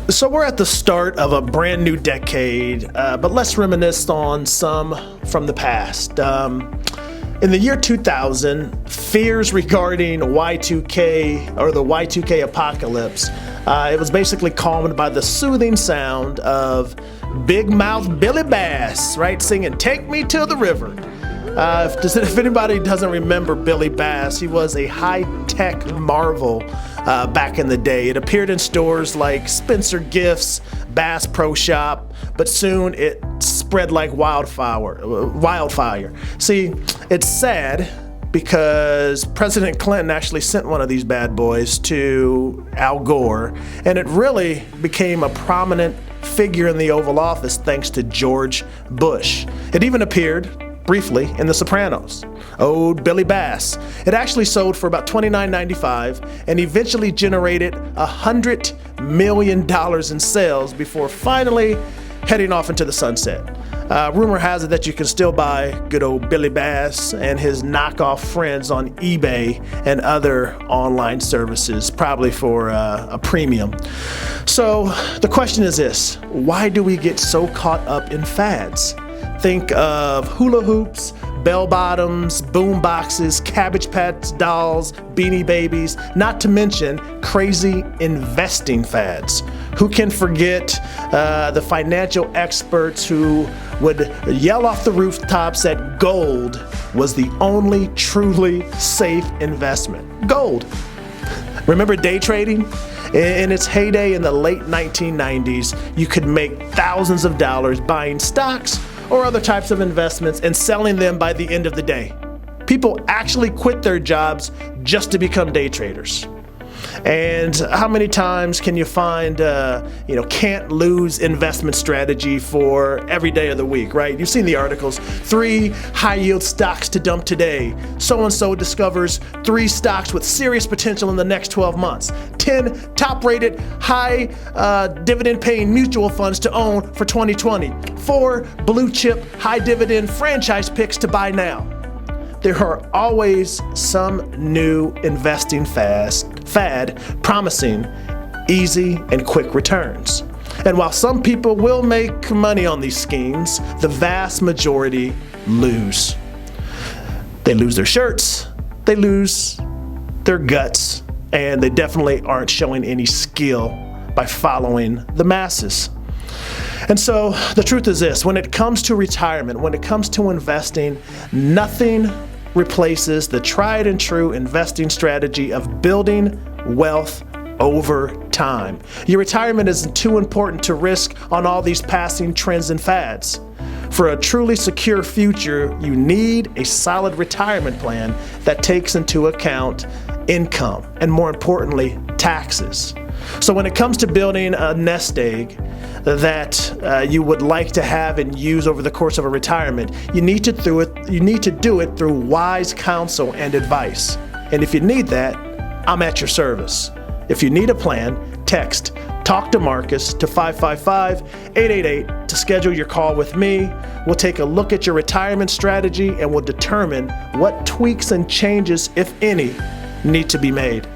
So we're at the start of a brand new decade, but let's reminisce on some from the past. In the year 2000, fears regarding Y2K or the Y2K apocalypse, it was basically calmed by the soothing sound of Big Mouth Billy Bass, right, singing "Take Me to the River." If anybody doesn't remember Billy Bass, he was a high-tech marvel back in the day. It appeared in stores like Spencer Gifts, Bass Pro Shop, but soon it spread like wildfire. See, it's sad because President Clinton actually sent one of these bad boys to Al Gore, and it really became a prominent figure in the Oval Office thanks to George Bush. It even appeared briefly in The Sopranos. Old Billy Bass. It actually sold for about $29.95 and eventually generated $100 million in sales before finally heading off into the sunset. Rumor has it that you can still buy good old Billy Bass and his knockoff friends on eBay and other online services, probably for a premium. So the question is this: why do we get so caught up in fads? Think of hula hoops, bell bottoms, boom boxes, Cabbage Patch dolls, Beanie Babies, not to mention crazy investing fads. Who can forget the financial experts who would yell off the rooftops that gold was the only truly safe investment? Gold. Remember day trading? In its heyday in the late 1990s, you could make thousands of dollars buying stocks or other types of investments and selling them by the end of the day. People actually quit their jobs just to become day traders. And how many times can you find, can't lose investment strategy for every day of the week, right? You've seen the articles, 3 high yield stocks to dump today. So-and-so discovers 3 stocks with serious potential in the next 12 months. 10 top rated high dividend paying mutual funds to own for 2020. 4 blue chip high dividend franchise picks to buy now. There are always some new investing fad promising easy and quick returns. And while some people will make money on these schemes, the vast majority lose. They lose their shirts, they lose their guts, and they definitely aren't showing any skill by following the masses. And so the truth is this: when it comes to retirement, when it comes to investing, nothing replaces the tried and true investing strategy of building wealth over time. Your retirement isn't too important to risk on all these passing trends and fads. For a truly secure future, you need a solid retirement plan that takes into account income and, more importantly, taxes. So when it comes to building a nest egg that you would like to have and use over the course of a retirement, you need to do it through wise counsel and advice. And if you need that, I'm at your service. If you need a plan, text Talk to Marcus to 555-888 to schedule your call with me. We'll take a look at your retirement strategy and we'll determine what tweaks and changes, if any, need to be made.